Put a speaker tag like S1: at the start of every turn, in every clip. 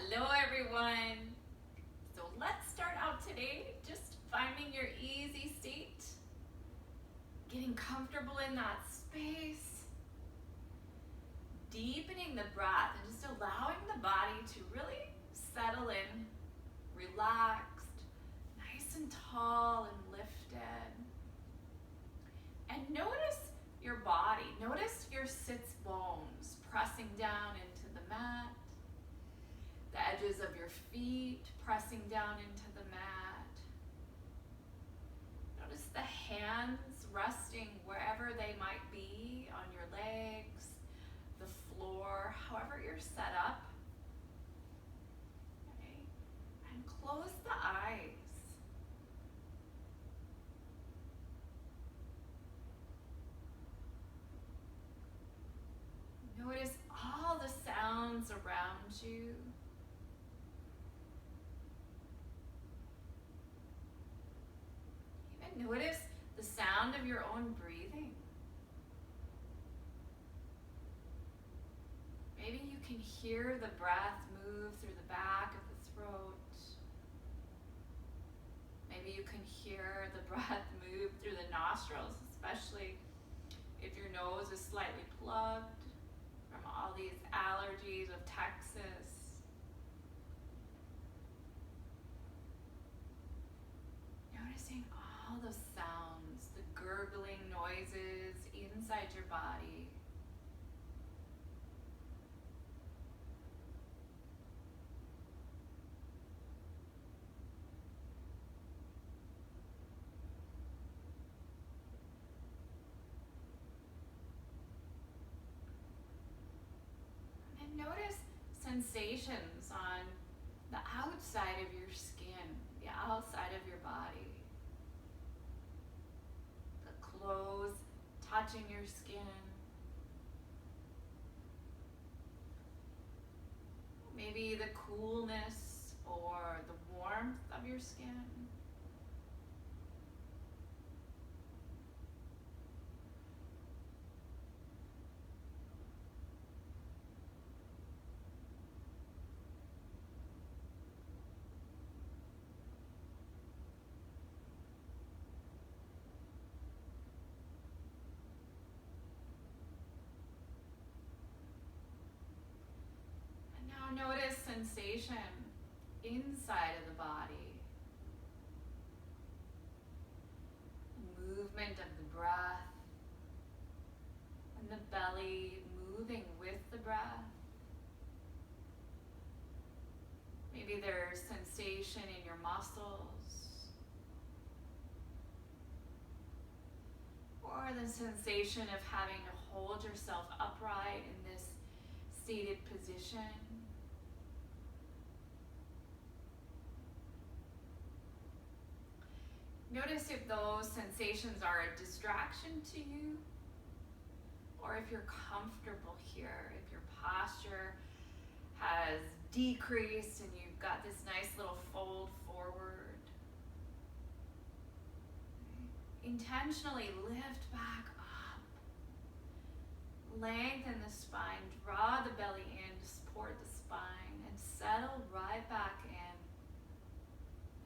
S1: Hello everyone. So let's start out today just finding your easy state, getting comfortable in that space, deepening the breath and just allowing the body to really settle in, relaxed, nice and tall and lifted. And notice your body, notice your sits bones pressing down into the mat, the edges of your feet pressing down into the mat. Notice the hands resting wherever they might be, on your legs, the floor, however you're set up. Okay. And close the eyes. Notice all the sounds around you. Even notice the sound of your own breathing. Maybe you can hear the breath move through the back of the throat. Maybe you can hear the breath move through the nostrils, especially if your nose is slightly plugged from all these allergies of Texas. Noticing all those sounds, the gurgling noises inside your body. And notice sensations on the outside of your skin, the outside of your body. The clothes touching your skin. Maybe the coolness or the warmth of your skin. And now notice sensation inside of the body. Movement of the breath and the belly moving with the breath. Maybe there's sensation in your muscles, or the sensation of having to hold yourself upright in this seated position. Notice if those sensations are a distraction to you, or if you're comfortable here, if your posture has decreased and you've got this nice little fold forward. Intentionally lift back up. Lengthen the spine, draw the belly in to support the spine, and settle right back in.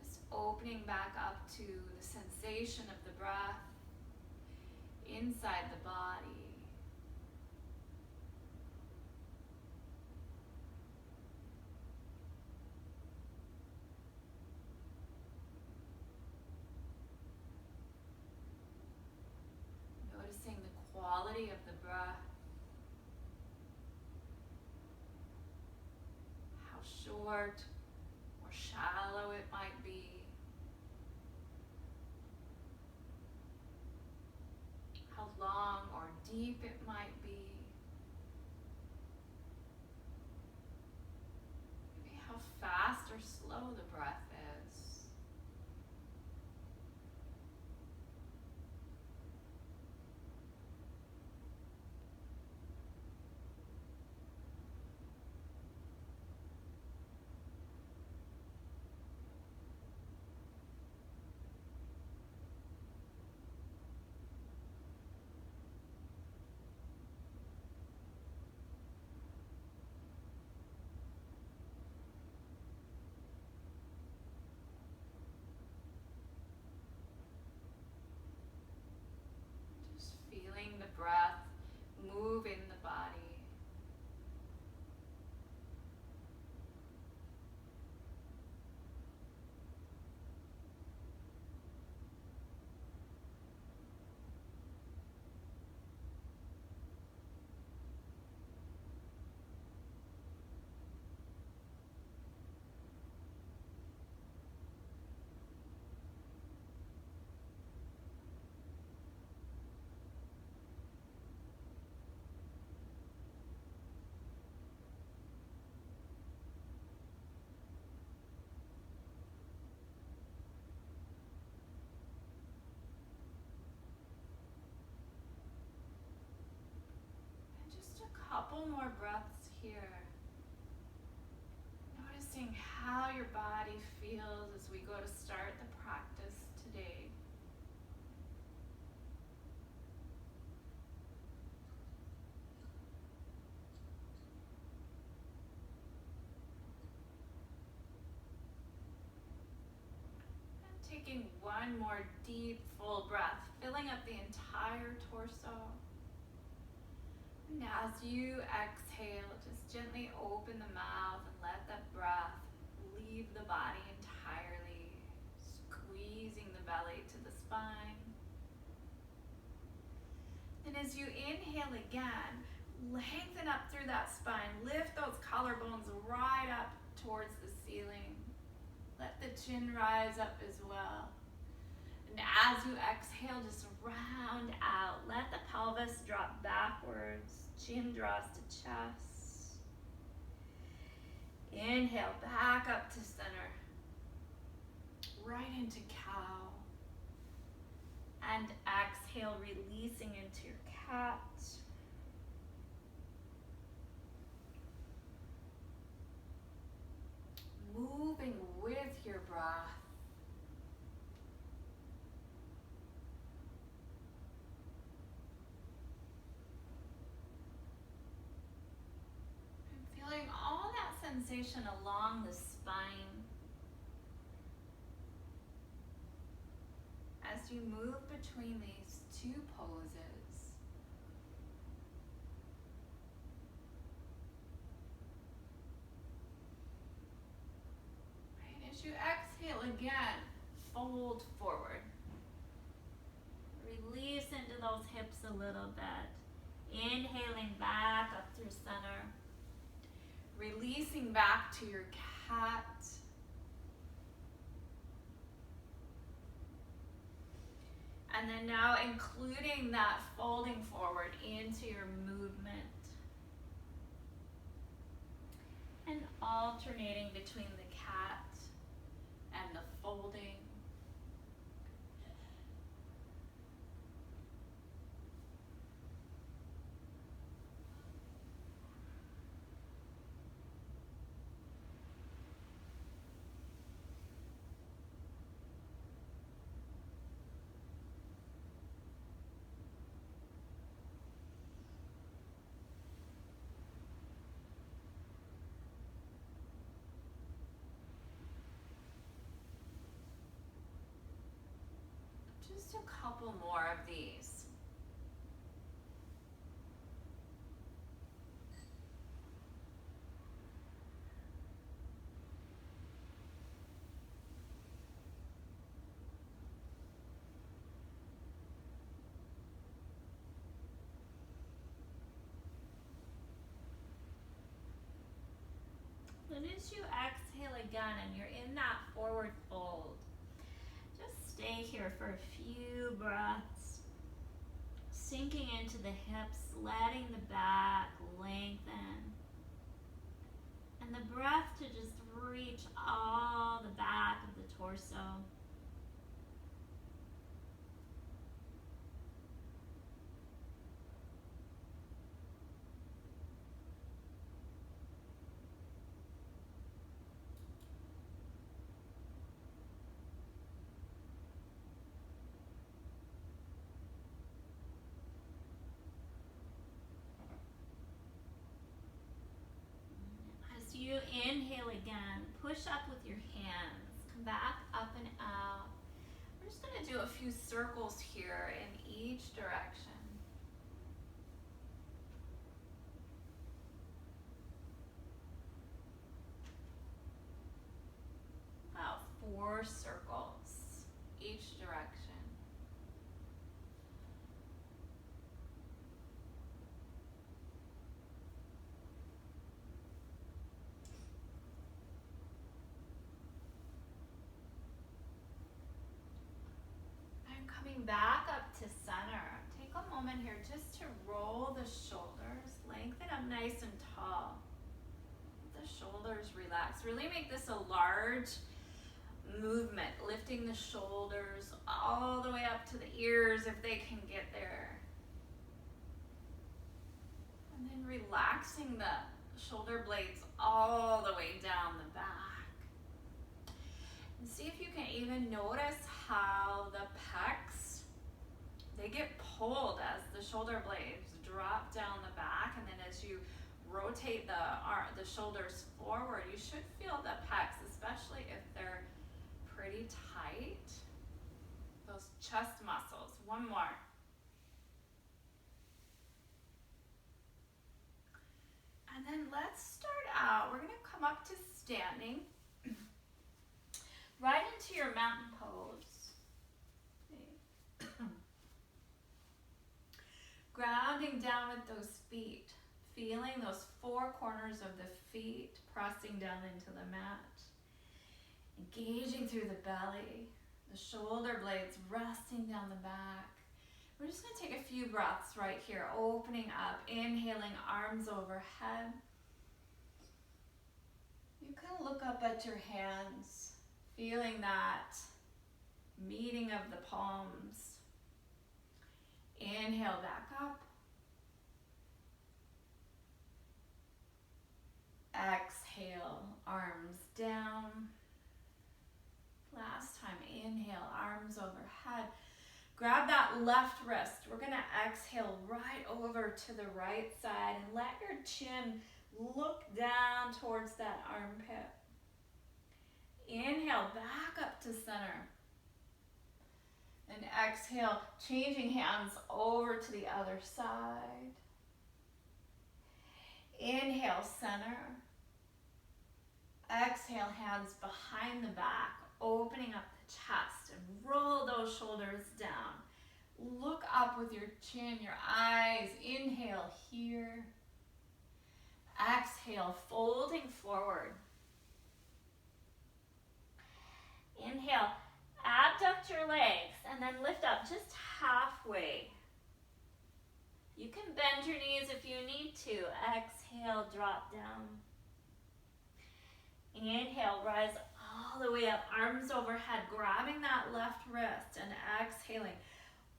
S1: Just opening back up to the sensation of the breath inside the body. Noticing the quality of the breath, how short or shallow it might be, how long or deep it might be, maybe how fast or slow the breath is. couple more breaths here. Noticing how your body feels as we go to start the practice today. Taking one more deep, full breath, filling up the entire torso. And as you exhale, just gently open the mouth and let that breath leave the body entirely, squeezing the belly to the spine. And as you inhale again, lengthen up through that spine, lift those collarbones right up towards the ceiling. Let the chin rise up as well. And as you exhale, just round out. Let the pelvis drop backwards. Chin draws to chest. Inhale, back up to center. Right into cow. And exhale, releasing into your cat. Moving with your breath. And feeling all that sensation along the spine. As you move between these two poses. Right, as you exhale again, fold forward. Release into those hips a little bit. Inhaling back up through center. Releasing back to your cat. And then now including that folding forward into your movement. And alternating between the cat and the folding. Just a couple more of these. Then as you exhale again and you're in that forward fold, just stay here for a few breaths, sinking into the hips, letting the back lengthen. And the breath to just reach all the back of the torso. As you inhale again, push up with your hands. Come back up and out. We're just going to do a few circles here in each direction. About 4 circles each direction. Coming back up to center. Take a moment here just to roll the shoulders, lengthen up nice and tall. Let the shoulders relax. Really make this a large movement, lifting the shoulders all the way up to the ears if they can get there. And then relaxing the shoulder blades all the way down the back. And see if you can even notice how the pecs, they get pulled as the shoulder blades drop down the back, and then as you rotate the shoulders forward, you should feel the pecs, especially if they're pretty tight. Those chest muscles. One more. And then let's start out. We're going to come up to standing. Right into your mountain pose. Grounding down with those feet. Feeling those four corners of the feet pressing down into the mat. Engaging through the belly. The shoulder blades resting down the back. We're just going to take a few breaths right here. Opening up. Inhaling, arms overhead. You can look up at your hands. Feeling that meeting of the palms. Inhale back up. Exhale, arms down. Last time, inhale, arms overhead. Grab that left wrist. We're going to exhale right over to the right side and let your chin look down towards that armpit. Inhale, back up to center. And exhale, changing hands over to the other side. Inhale, center. Exhale, hands behind the back, opening up the chest and roll those shoulders down. Look up with your chin, your eyes. Inhale here. Exhale, folding forward. Inhale, abduct your legs and then lift up just halfway. You can bend your knees if you need to. Exhale, drop down. Inhale, rise all the way up, arms overhead, grabbing that left wrist and exhaling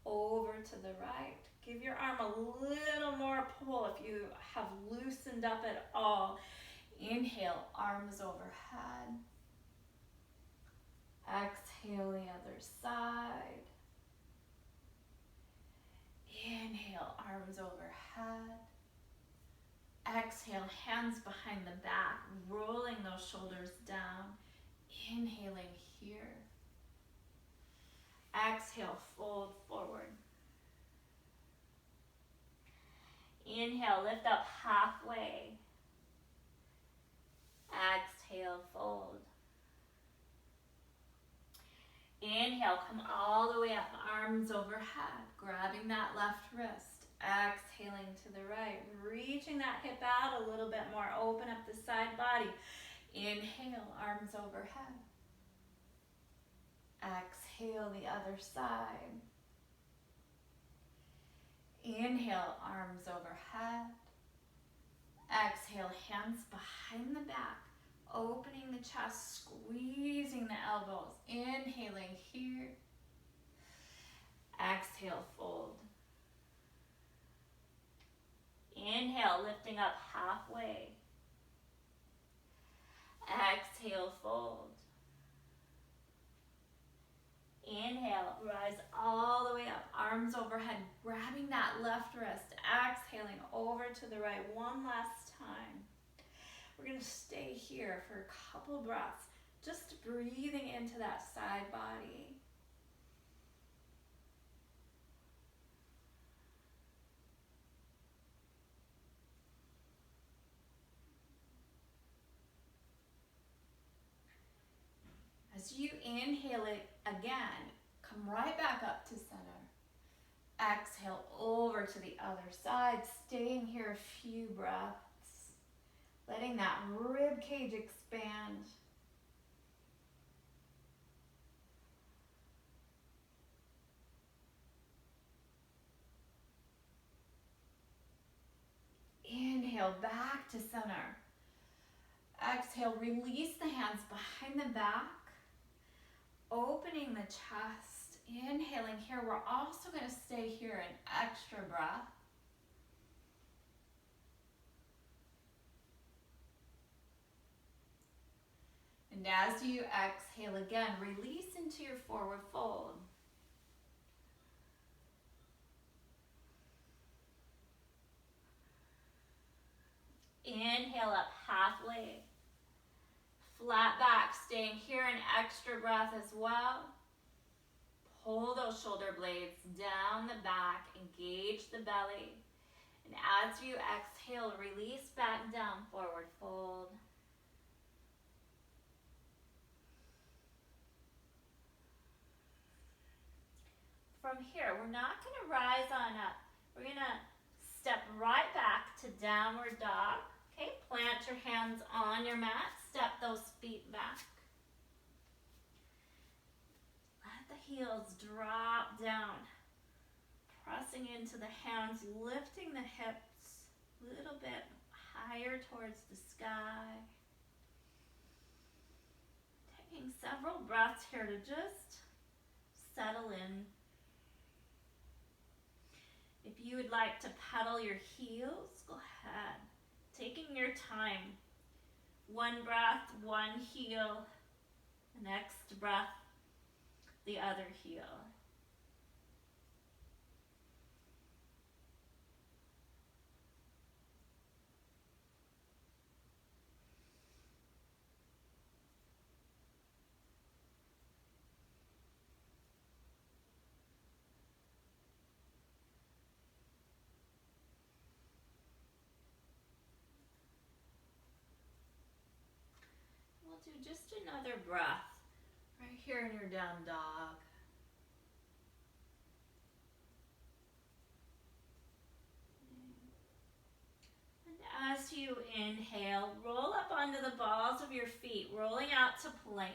S1: over to the right. Give your arm a little more pull if you have loosened up at all. Inhale, arms overhead. Exhale, the other side. Inhale, arms overhead. Exhale, hands behind the back, rolling those shoulders down. Inhaling here. Exhale, fold forward. Inhale, lift up halfway. Exhale, fold. Inhale, come all the way up, arms overhead, grabbing that left wrist. Exhaling to the right, reaching that hip out a little bit more, open up the side body. Inhale, arms overhead. Exhale, the other side. Inhale, arms overhead. Exhale, hands behind the back, opening the chest, squeezing the elbows. Inhaling here. Exhale, fold. Inhale, lifting up halfway. Exhale, fold. Inhale, rise all the way up, arms overhead, grabbing that left wrist, exhaling over to the right one last time. We're going to stay here for a couple breaths, just breathing into that side body. As you inhale it again, come right back up to center. Exhale over to the other side, staying here a few breaths, letting that rib cage expand. Inhale back to center. Exhale, release the hands behind the back. Opening the chest, inhaling here. We're also going to stay here an extra breath. And as you exhale again, release into your forward fold. Inhale up halfway. Flat back, staying here, an extra breath as well. Pull those shoulder blades down the back, engage the belly. And as you exhale, release back down, forward fold. From here, we're not going to rise on up. We're going to step right back to downward dog. Okay, plant your hands on your mat, step those feet back. Let the heels drop down, pressing into the hands, lifting the hips a little bit higher towards the sky. Taking several breaths here to just settle in. If you would like to pedal your heels, go ahead. Taking your time. One breath, one heel. The next breath, the other heel. Do just another breath right here in your down dog. And as you inhale, roll up onto the balls of your feet, rolling out to plank.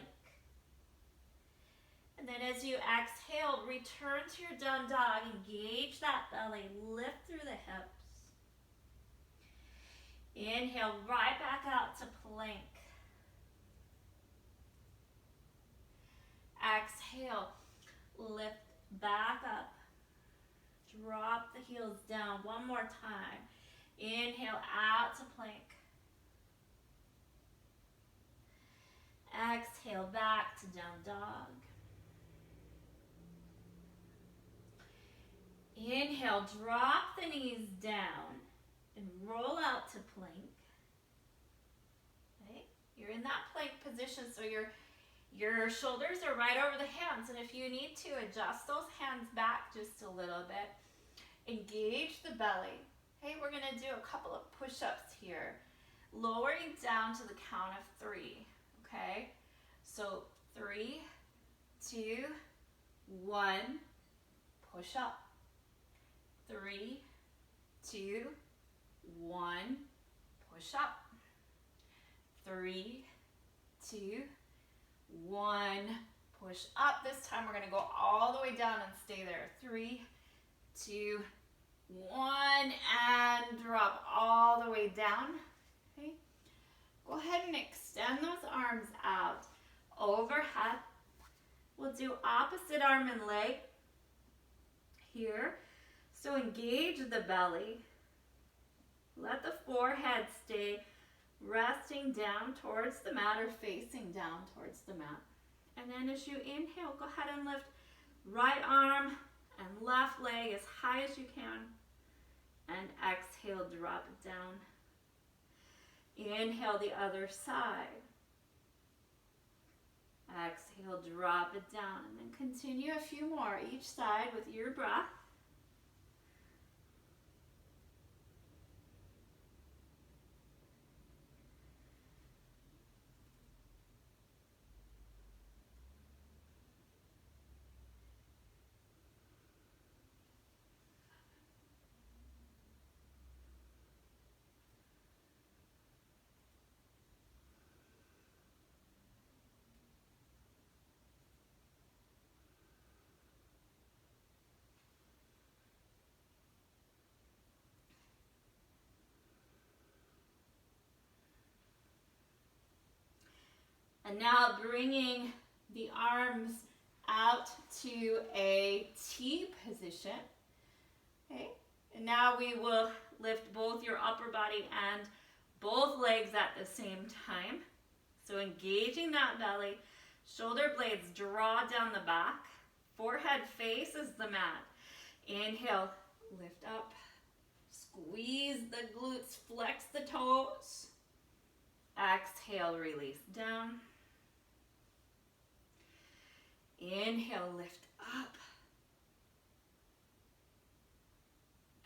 S1: And then as you exhale, return to your down dog, engage that belly, lift through the hips. Inhale, right back out to plank. Exhale, lift back up. Drop the heels down one more time. Inhale out to plank. Exhale back to down dog. Inhale, drop the knees down and roll out to plank. Okay? You're in that plank position, so your shoulders are right over the hands, and if you need to, adjust those hands back just a little bit. Engage the belly. Okay, we're gonna do a couple of push-ups here. Lowering down to the count of 3, okay? So 3, 2, 1, push up. 3, 2, 1, push up. 3, 2, 1, push up. This time we're going to go all the way down and stay there. 3, 2, 1, and drop all the way down. Okay. Go ahead and extend those arms out overhead. We'll do opposite arm and leg here. So engage the belly. Let the forehead stay resting down towards the mat or facing down towards the mat. And then as you inhale, go ahead and lift right arm and left leg as high as you can. And exhale, drop it down. Inhale the other side. Exhale, drop it down. And then continue a few more each side with your breath. And now bringing the arms out to a T position. Okay. And now we will lift both your upper body and both legs at the same time.
S2: So engaging that belly, shoulder blades draw down the back, forehead faces the mat. Inhale, lift up, squeeze the glutes, flex the toes. Exhale, release down. Inhale, lift up.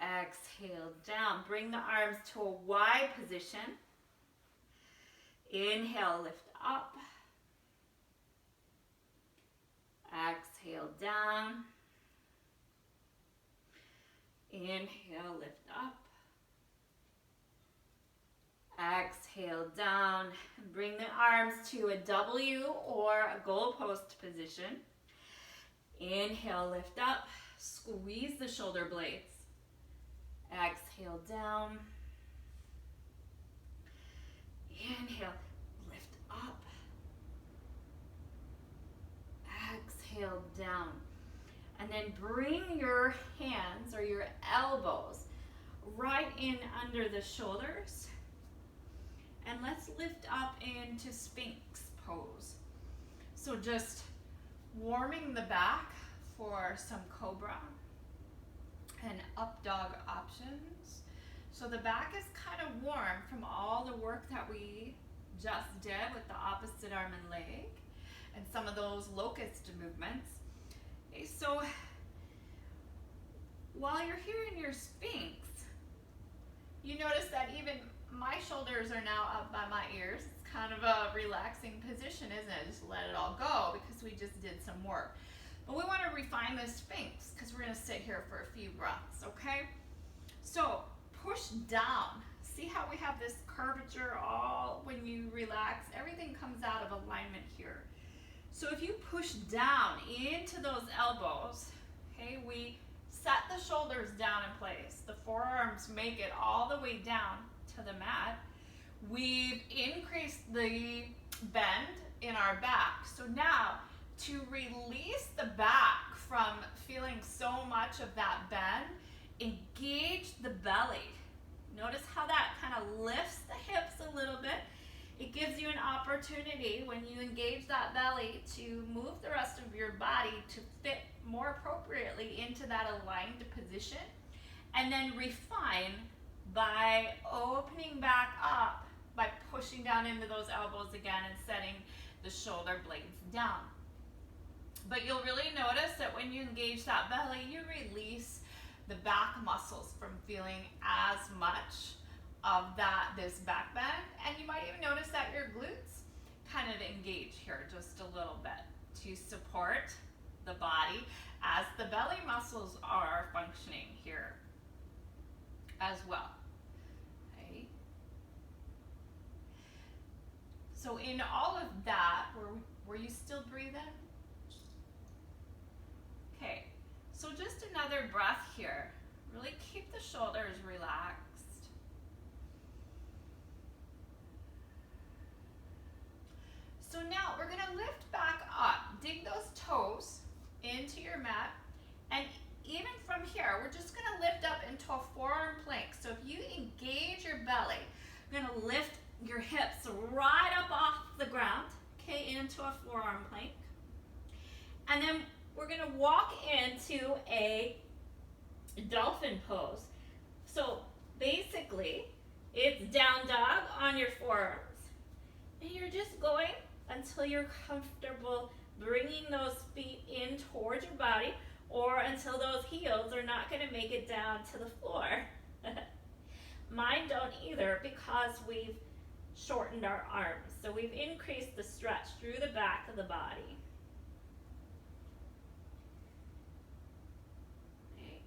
S2: Exhale, down. Bring the arms to a wide position. Inhale, lift up. Exhale, down. Inhale, lift up. Exhale, down. Bring the arms to a W or a goalpost position. Inhale, lift up. Squeeze the shoulder blades. Exhale, down. Inhale, lift up. Exhale, down. And then bring your hands or your elbows right in under the shoulders. And let's lift up into Sphinx pose. So just warming the back for some Cobra and up dog options. So the back is kind of warm from all the work that we just did with the opposite arm and leg and some of those locust movements. Okay, so while you're here in your Sphinx, you notice that even my shoulders are now up by my ears. It's kind of a relaxing position, isn't it? Just let it all go because we just did some work. But we want to refine the Sphinx because we're going to sit here for a few breaths, okay? So push down. See how we have this curvature all when you relax? Everything comes out of alignment here. So if you push down into those elbows, okay, we set the shoulders down in place. The forearms make it all the way down to the mat. We've increased the bend in our back. So now to release the back from feeling so much of that bend, engage the belly. Notice how that kind of lifts the hips a little bit. It gives you an opportunity when you engage that belly to move the rest of your body to fit more appropriately into that aligned position, and then refine by opening back up by pushing down into those elbows again and setting the shoulder blades down. But you'll really notice that when you engage that belly, you release the back muscles from feeling as much of this back bend, and you might even notice that your glutes kind of engage here just a little bit to support the body as the belly muscles are functioning here as well. Okay. So in all of that, were you still breathing? Okay, so just another breath here. Really keep the shoulders relaxed. So now we're going to lift back up. Dig those toes into your mat. And even from here, we're just going to lift up into a forearm plank. So if you engage your belly, you're going to lift your hips right up off the ground, okay, into a forearm plank. And then we're going to walk into a dolphin pose. So basically, it's down dog on your forearms. And you're just going until you're comfortable bringing those feet in towards your body, or until those heels are not going to make it down to the floor. Mine don't either because we've shortened our arms. So we've increased the stretch through the back of the body. Okay.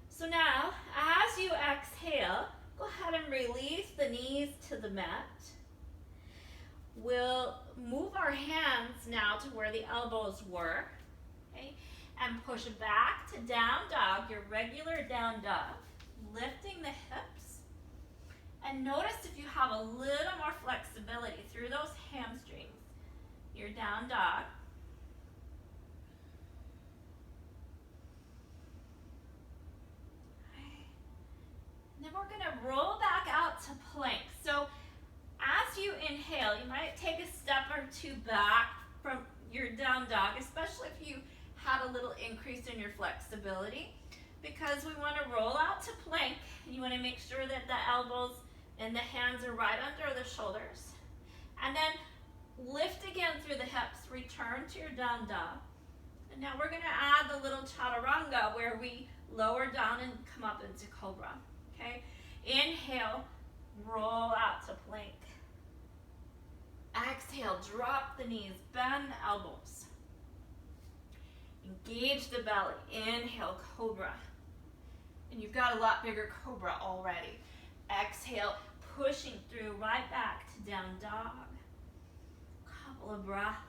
S2: So now, as you exhale, go ahead and release the knees to the mat. We'll move our hands now to where the elbows were, okay, and push back to down dog, your regular down dog, lifting the hips. And notice if you have a little more flexibility through those hamstrings, your down dog. Okay. And then we're going to roll back out to plank. So as you inhale,
S3: exhale, you might take a step or two back from your down dog, especially if you had a little increase in your flexibility, because we want to roll out to plank. You want to make sure that the elbows and the hands are right under the shoulders. And then lift again through the hips, return to your down dog. And now we're going to add the little chaturanga where we lower down and come up into cobra. Okay? Inhale, roll out to plank. Exhale, drop the knees, bend the elbows. Engage the belly. Inhale, cobra.
S2: And you've got a lot bigger cobra already.
S3: Exhale, pushing through right back to down dog. Couple of breaths.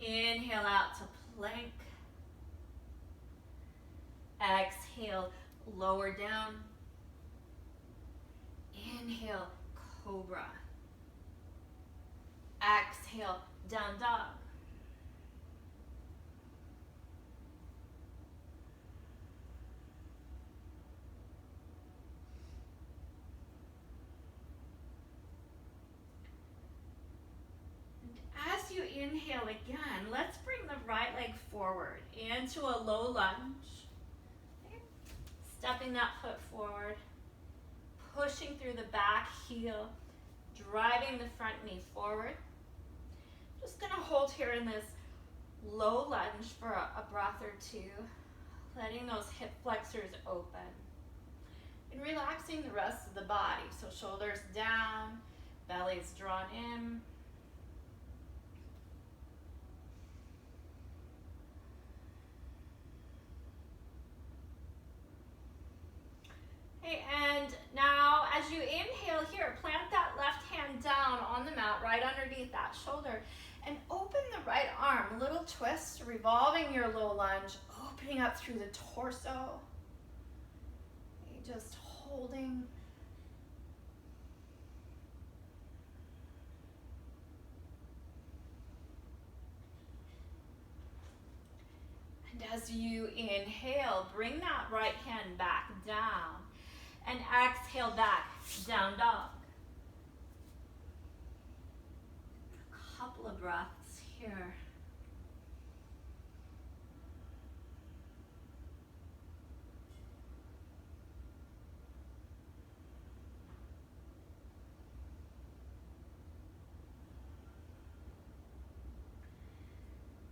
S3: Inhale out to plank. Exhale, lower down. Inhale, cobra. Exhale, down dog. As you inhale again, let's bring the right leg forward into a low lunge. Okay. Stepping that foot forward, pushing through the back heel, driving the front knee forward. Just going to hold here in this low lunge for a breath or two, letting those hip flexors open.
S2: And relaxing the rest of the body. So shoulders down, belly's drawn in.
S3: Okay, and now as you inhale here, plant that left hand down on the mat, right underneath that shoulder, and open the right arm. Little twist, revolving your low lunge, opening up through the torso. Okay, just holding. And as you inhale, bring that right hand back down. And exhale back, down dog. A couple of breaths here.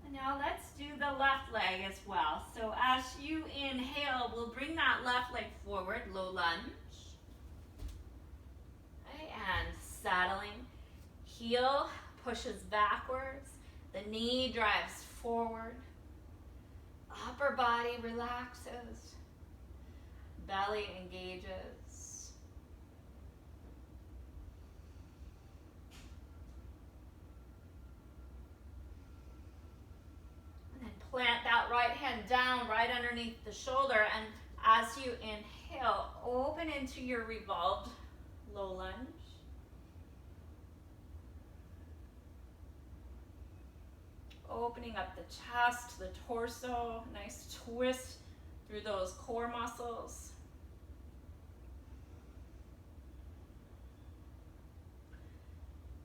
S3: And now let's do the left leg as well. So as you inhale, we'll bring that left leg forward, low lunge. Okay, and settling. Heel pushes backwards. The knee drives forward. Upper body relaxes. Belly engages. Plant that right hand down right underneath the shoulder, and as you inhale, open into your revolved low lunge. Opening up the chest, the torso, nice twist through those core muscles.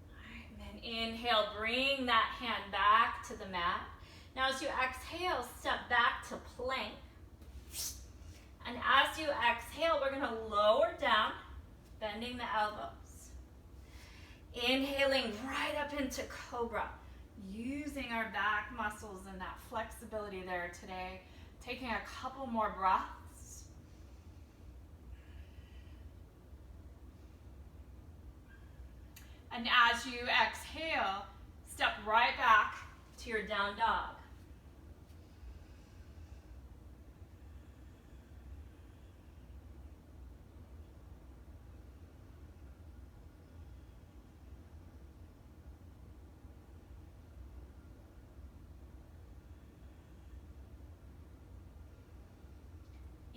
S3: All right, and then inhale, bring that hand back to the mat. Now as you exhale, step back to plank. And as you exhale, we're going to lower down, bending the elbows. Inhaling right up into cobra. Using our back muscles and that flexibility there today. Taking a couple more breaths.
S2: And as you exhale, step right back
S3: To your down dog.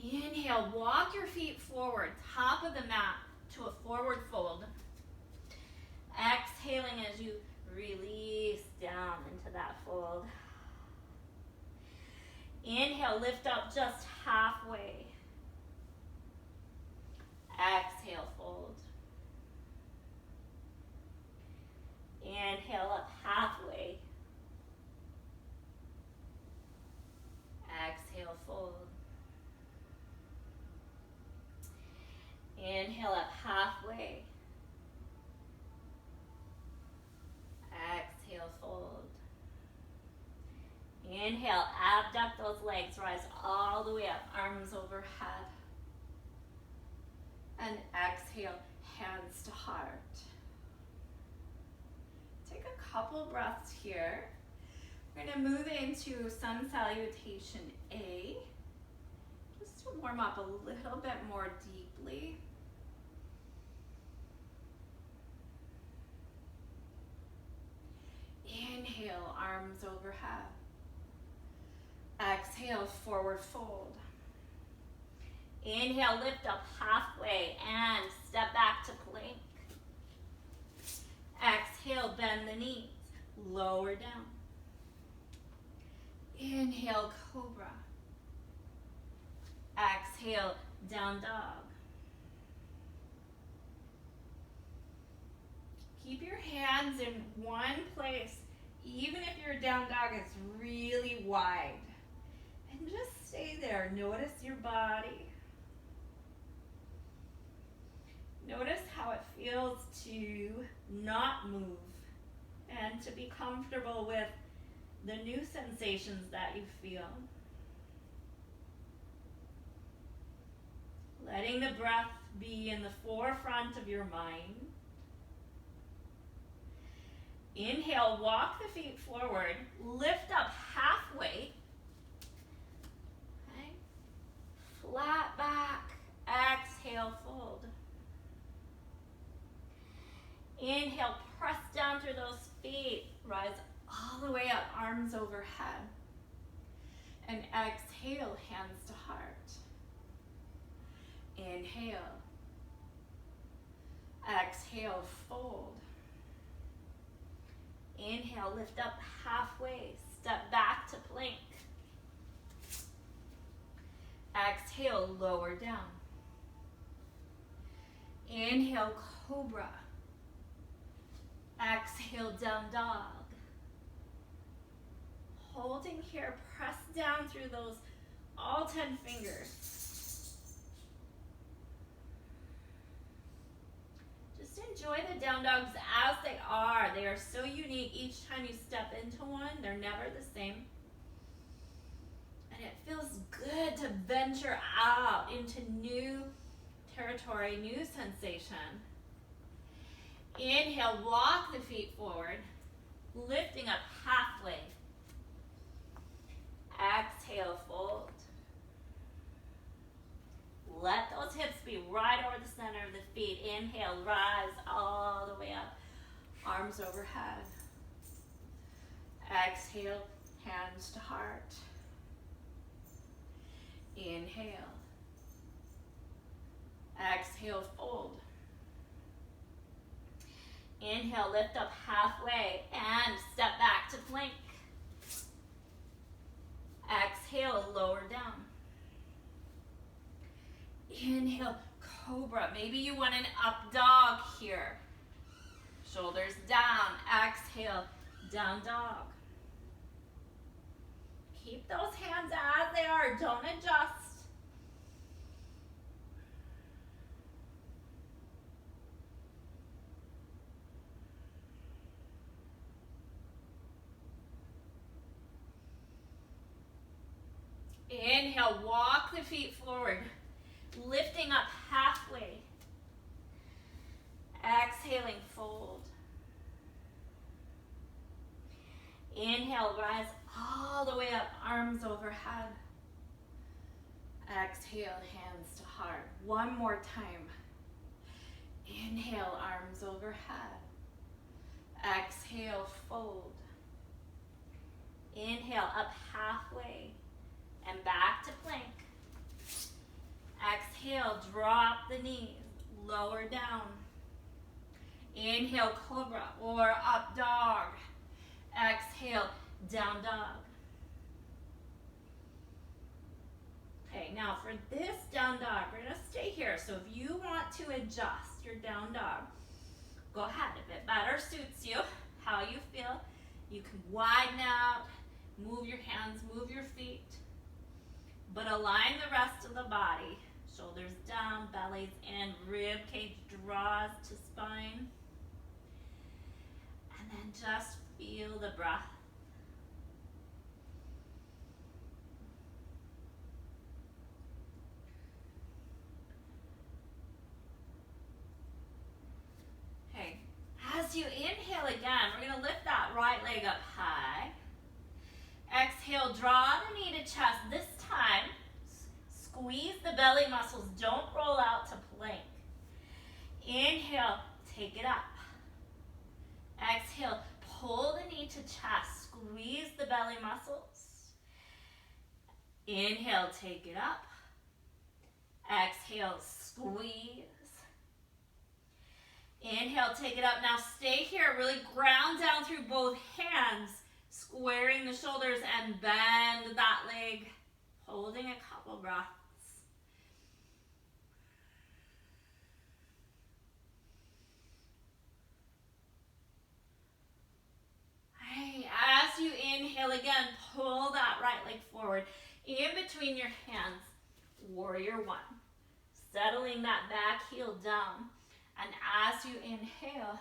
S3: Inhale, walk your feet forward, top of the mat to a forward fold. Exhaling as you release face down into that fold. Inhale, lift up just halfway. Exhale, fold. Inhale up halfway. Exhale, fold. Inhale up halfway. Exhale, fold. Inhale, abduct those legs, rise all the way up, arms overhead. And exhale, hands to heart. Take a couple breaths here. We're going to move into Sun Salutation A, just to warm up a little bit more deeply. Inhale, arms overhead. Exhale, forward fold. Inhale, lift up halfway and step back to plank. Exhale, bend the knees, lower down. Inhale, cobra. Exhale, down dog. Keep your hands in one place, even if your down dog is really wide. And just stay there. Notice your body. Notice how it feels to not move and to be comfortable with the new sensations that you feel. Letting the breath be in the forefront of your mind. Inhale, walk the feet forward, lift up halfway. Okay. Flat back, exhale, fold. Inhale, press down through those feet, rise all the way up, arms overhead. And exhale, hands to heart. Inhale. Exhale, fold. Inhale, lift up halfway, step back to plank. Exhale, lower down. Inhale, cobra. Exhale, down dog. Holding here, press down through those all 10 fingers. Just enjoy the down dogs as they are. They are so unique. Each time you step into one, they're never the same. And it feels good to venture out into new territory, new sensation. Inhale, walk the feet forward, lifting up halfway. Exhale, fold. Let those hips be right over the center of the feet. Inhale, rise all the way up, arms overhead. Exhale, hands to heart. Inhale. Exhale, fold. Inhale, lift up halfway and step back to plank. Exhale, lower down. Inhale, cobra. Maybe you want an up dog here. Shoulders down. Exhale, down dog. Keep those hands as they are. Don't adjust. Inhale, walk the feet forward, lifting up halfway. Exhaling, fold. Inhale, rise all the way up, arms overhead. Exhale, hands to heart. One more time. Inhale, arms overhead. Exhale, fold. Inhale, up halfway. And back to plank. Exhale, drop the knees, lower down. Inhale, cobra or up dog. down dog. Okay, now for this down dog, we're gonna stay here. So if you want to adjust your down dog, go ahead. If it better suits you, how you feel, you can widen out, move your hands, move your feet, but align the rest of the body. Shoulders down, bellies in, rib cage draws to spine. And then just feel the breath. Okay, as you inhale again, we're gonna lift that right leg up high. Exhale, draw the knee to chest. This time, squeeze the belly muscles. Don't roll out to plank. Inhale, take it up. Exhale, pull the knee to chest. Squeeze the belly muscles. Inhale, take it up. Exhale, squeeze. Inhale, take it up. Now stay here. Really ground down through both hands, squaring the shoulders and bend that leg. Holding a couple breaths. Hey, as you inhale again, pull that right leg forward. In between your hands, warrior one. Settling that back heel down. And as you inhale,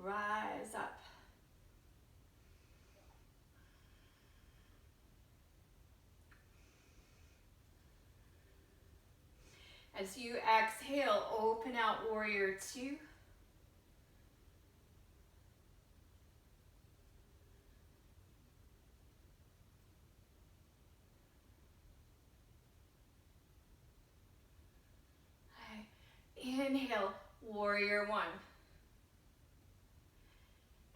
S3: rise up. As you exhale, open out warrior two. Inhale, warrior one.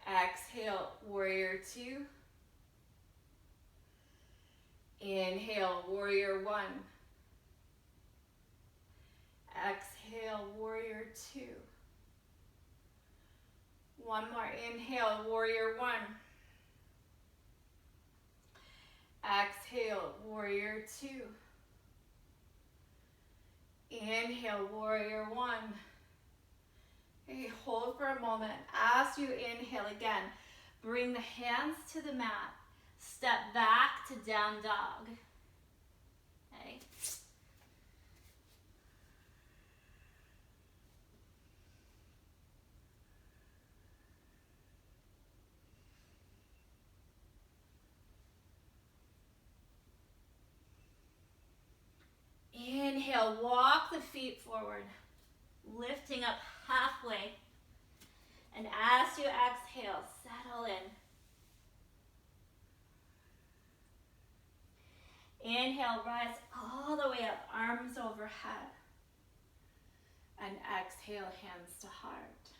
S3: Exhale, warrior two. Inhale, warrior one. Exhale, warrior two. One more, inhale, warrior one. Exhale, warrior two. Inhale, warrior one. Okay, hold for a moment. As you inhale again, bring the hands to the mat. Step back to down dog. Okay. Inhale, walk the feet forward, lifting up halfway. And as you exhale, settle in. Inhale, rise all the way up, arms overhead. And exhale, hands to heart.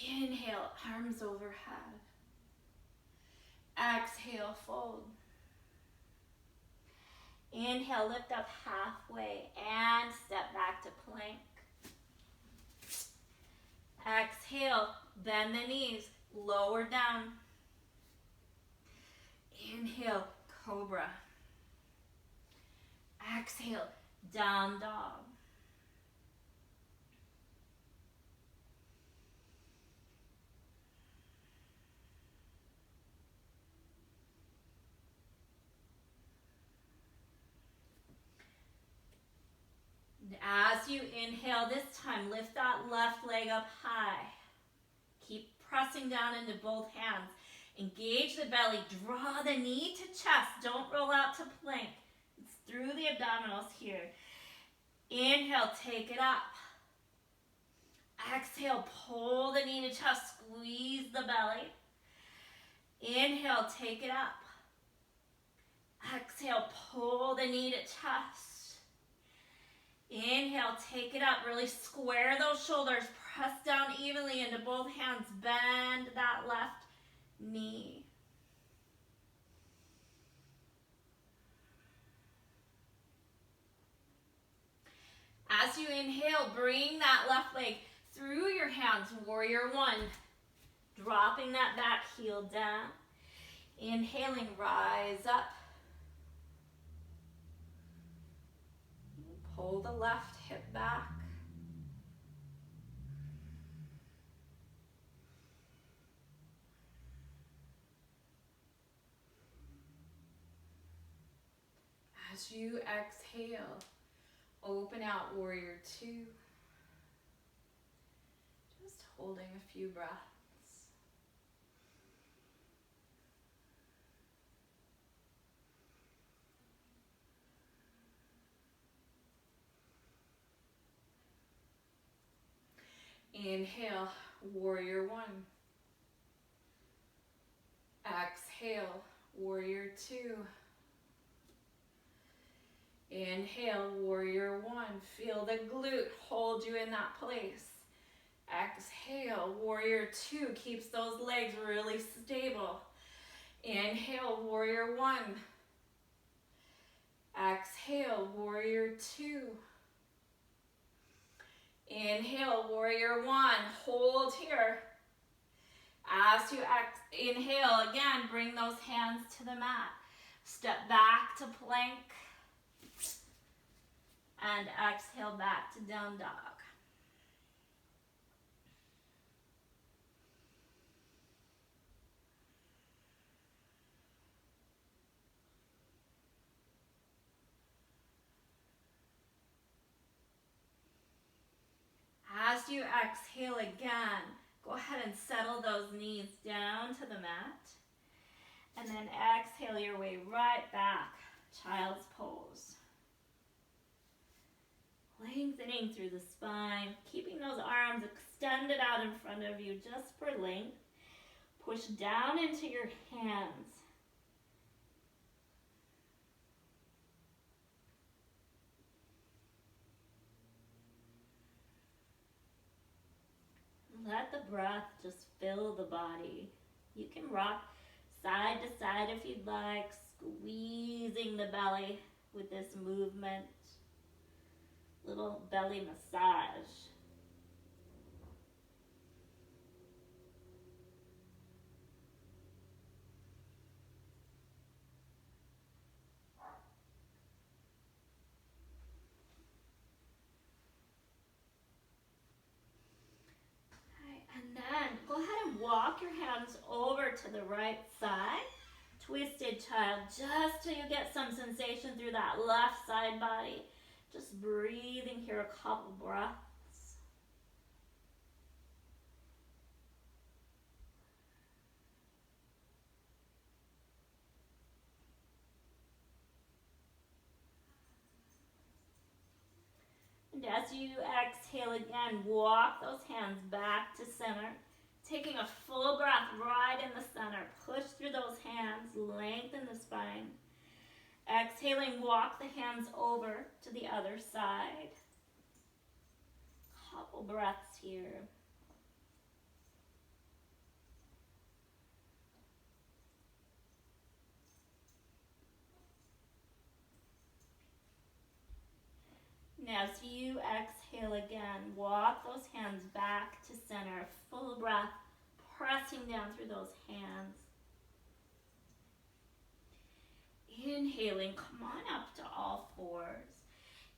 S3: Inhale, arms overhead. Exhale, fold. Inhale, lift up halfway and step back to plank. Exhale, bend the knees, lower down. Inhale, cobra. Exhale, down dog. As you inhale, this time lift that left leg up high. Keep pressing down into both hands. Engage the belly, draw the knee to chest. Don't roll out to plank. It's through the abdominals here. Inhale, take it up. Exhale, pull the knee to chest, squeeze the belly. Inhale, take it up. Exhale, pull the knee to chest. Inhale, take it up, really square those shoulders, press down evenly into both hands, bend that left knee. As you inhale, bring that left leg through your hands, warrior one. Dropping that back heel down. Inhaling, rise up. Pull the left hip back.
S1: As you exhale, open out warrior two. Just holding a few breaths. Inhale, warrior one. Exhale, warrior two. Inhale, warrior one. Feel the glute hold you in that place. Exhale, warrior two. Keeps those legs really stable. Inhale, warrior one. Exhale, warrior two. Inhale, warrior one. Hold here. As you inhale, again, bring those hands to the mat. Step back to plank. And exhale back to down dog. As you exhale again, go ahead and settle those knees down to the mat. And then exhale your way right back, child's pose. Lengthening through the spine, keeping those arms extended out in front of you just for length. Push down into your hands. Let the breath just fill the body. You can rock side to side if you'd like, squeezing the belly with this movement. Little belly massage. And then go ahead and walk your hands over to the right side. Twisted child, just till you get some sensation through that left side body. Just breathing here a couple breaths. And as you exhale again, walk those hands back to center. Taking a full breath right in the center. Push through those hands, lengthen the spine. Exhaling, walk the hands over to the other side. Couple breaths here. Now, as you exhale again, walk those hands back to center. Full breath, pressing down through those hands. Inhaling, come on up to all fours.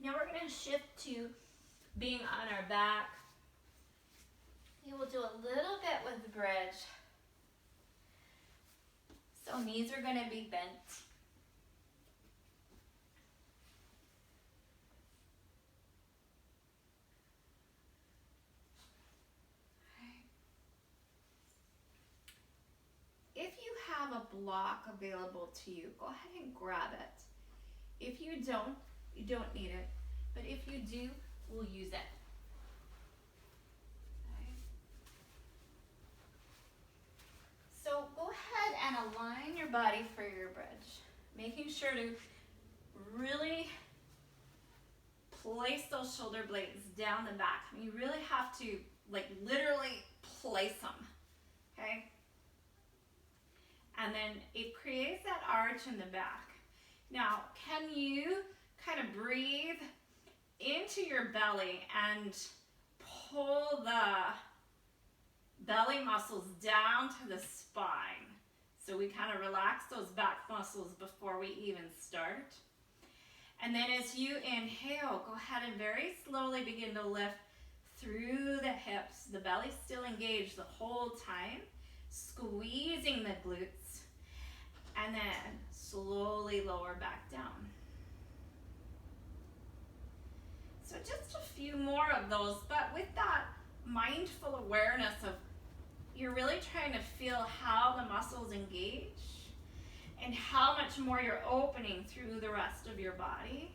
S1: Now we're going to shift to being on our back. We will do a little bit with the bridge. So knees are going to be bent. If you have a block available to you, go ahead and grab it. If you don't, you don't need it. But if you do, we'll use it. Okay. So go ahead and align your body for your bridge. Making sure to really place those shoulder blades down the back. I mean, you really have to, like, literally place them. Okay? And then it creates that arch in the back. Now, can you kind of breathe into your belly and pull
S3: belly muscles down to the spine. So we kind of relax those back muscles before we even start. And then as you inhale, go ahead and very slowly begin to lift through the hips. The belly's still engaged the whole time, squeezing the glutes, and then slowly lower back down. So just a few more of those, but with that mindful awareness of you're really trying to feel how the muscles engage and how much more you're opening through the rest of your body.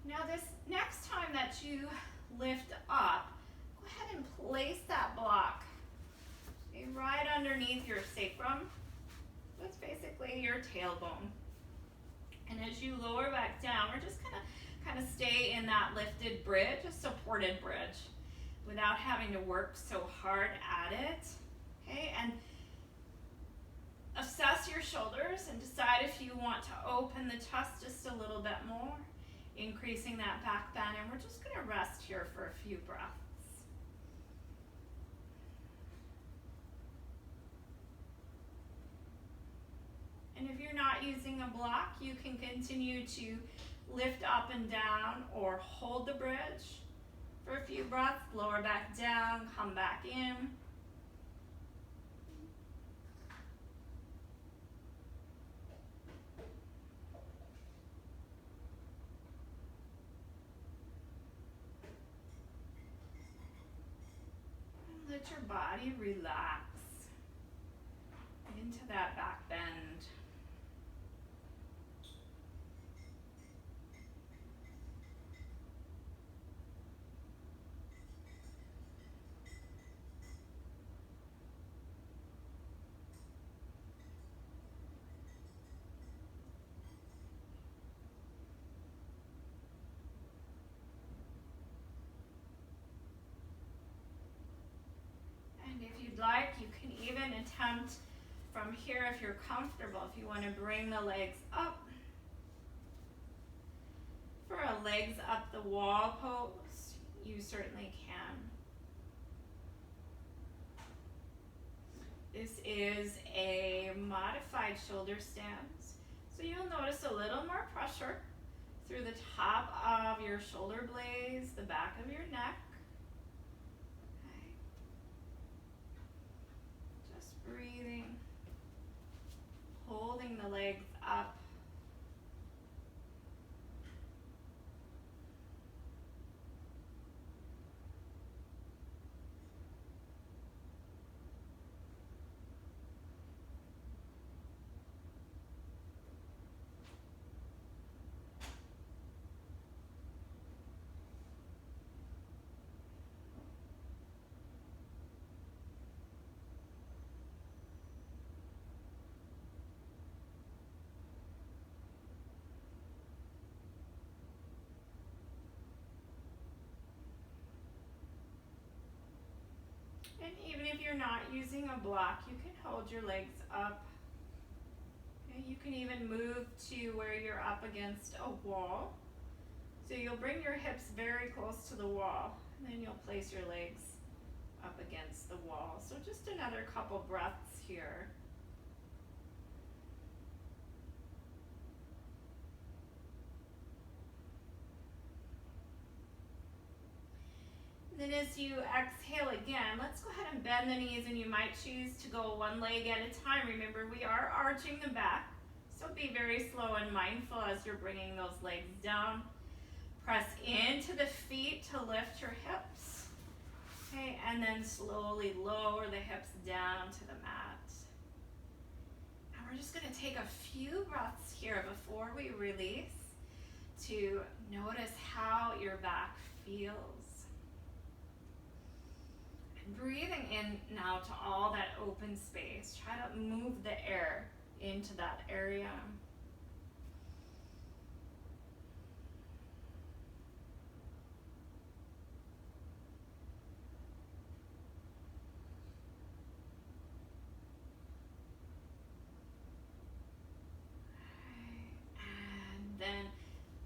S3: Now this next time that you lift up, go ahead and place that block right underneath your sacrum. That's basically your tailbone. And as you lower back down, we're just gonna kind of stay in that lifted bridge, a supported bridge, without having to work so hard at it. Okay, and assess your shoulders and decide if you want to open the chest just a little bit more, increasing that back bend, and we're just gonna rest here for a few breaths. And if you're not using a block, you can continue to lift up and down or hold the bridge for a few breaths, lower back down, come back in. Let your body relax into that back bend. And if you'd like, you can even attempt from here, if you're comfortable, if you want to bring the legs up for a legs up the wall pose, you certainly can. This is a modified shoulder stance, so you'll notice a little more pressure through the top of your shoulder blades, the back of your neck. Okay. Just breathing, holding the legs up. And even if you're not using a block, you can hold your legs up. Okay, you can even move to where you're up against a wall. So you'll bring your hips very close to the wall, and then you'll place your legs up against the wall. So just another couple breaths here. Then as you exhale again, let's go ahead and bend the knees, and you might choose to go one leg at a time. Remember, we are arching the back, so be very slow and mindful as you're bringing those legs down. Press into the feet to lift your hips. Okay, and then slowly lower the hips down to the mat. And we're just gonna take a few breaths here before we release to notice how your back feels.
S2: breathing in now to all that open space. Try to move the air into that area. And then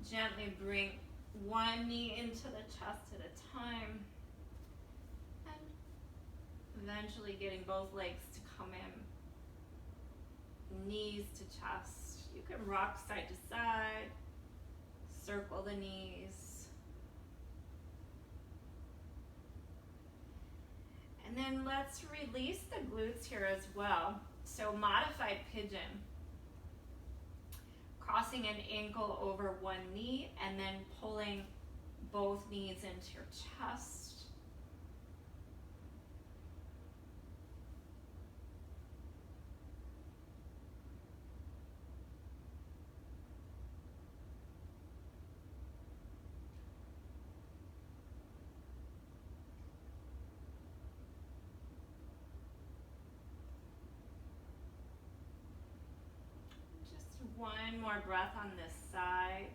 S2: gently bring one knee into the chest at a time. And eventually getting both legs to come in. Knees to chest. You can rock side to side. Circle the knees. And then let's release the glutes here as well. So modified pigeon. Crossing an ankle over one knee and then pulling both knees into your chest. One more breath on this side.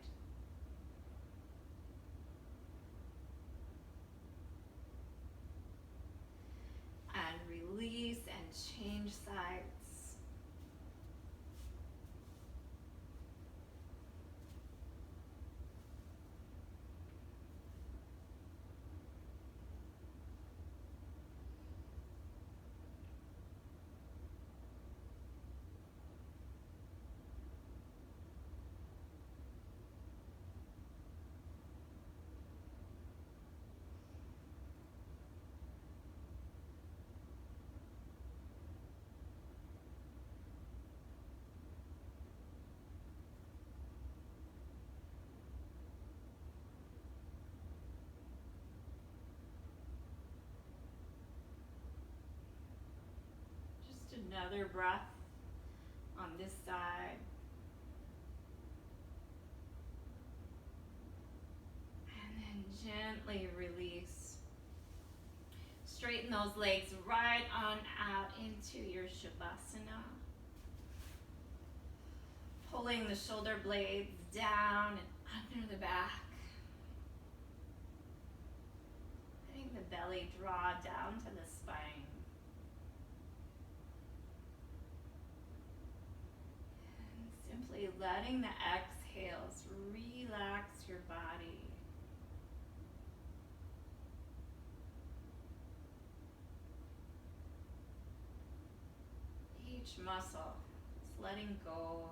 S2: And release and change sides. Another breath on this side. And then gently release. Straighten those legs right on out into your Shavasana. Pulling the shoulder blades down and under the back. Letting the belly draw down to the spine. Simply letting the exhales relax your body. Each muscle is letting go.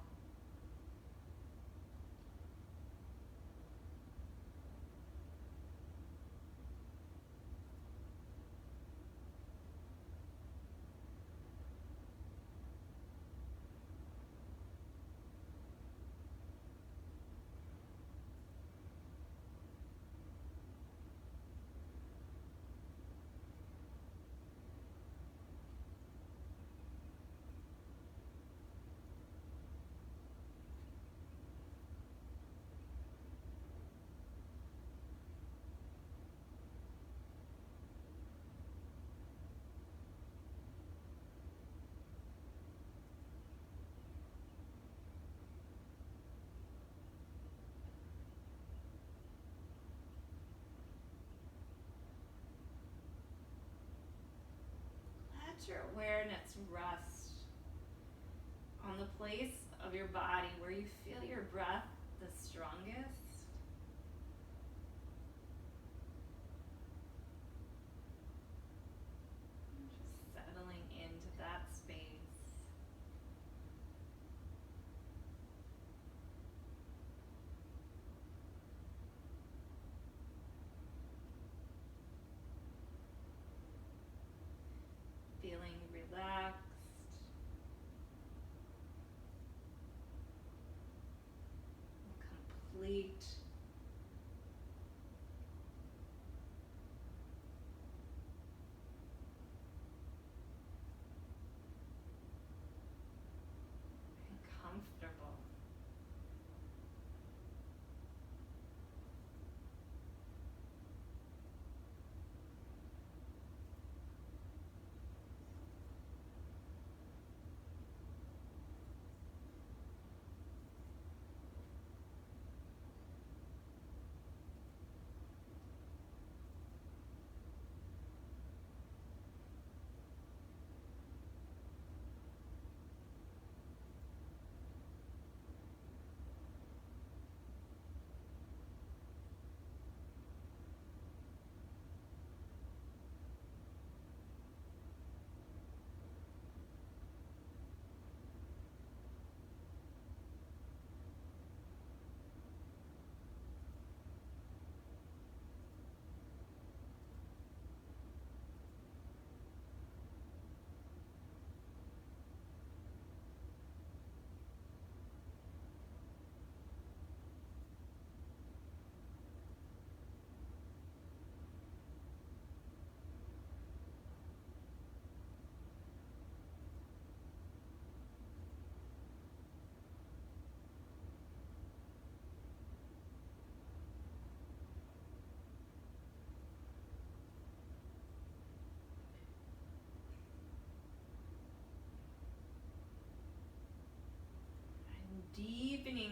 S2: Let your awareness rest on the place of your body where you feel your breath the strongest. Just settling into that space. Feeling relaxed. Complete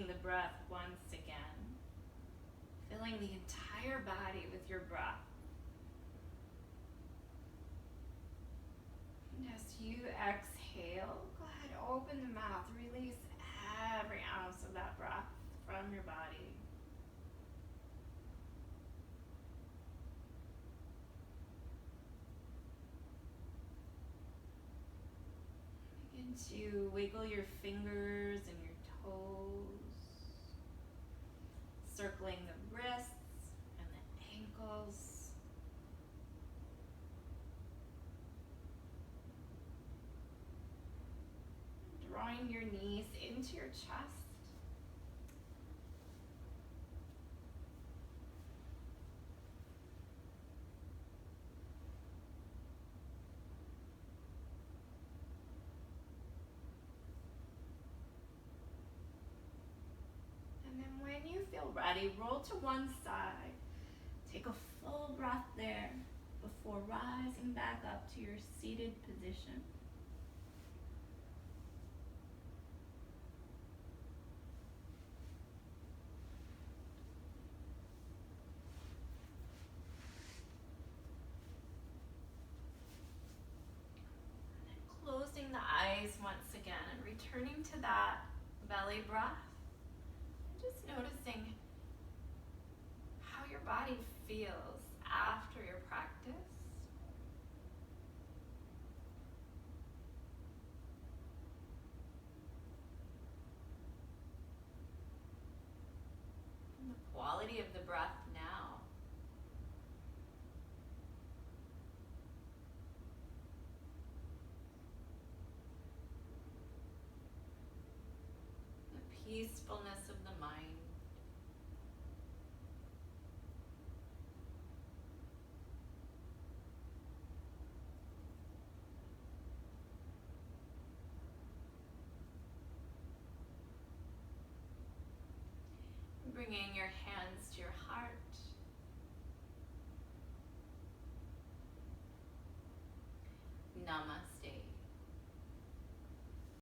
S3: repeating the breath once again, filling the entire body with your breath. And as you exhale, go ahead, open the mouth, release every ounce of that breath from your body. Begin to wiggle your fingers and your toes, circling the wrists and the ankles. Drawing your knees into your chest. And then when you feel ready, roll to one side. Take a full breath there before rising back up to your seated position. Closing the eyes once again and returning to that belly breath. Just noticing how your body feels after your practice. And the quality of the breath now. Peacefulness of the mind. Bringing your hands to your heart. Namaste.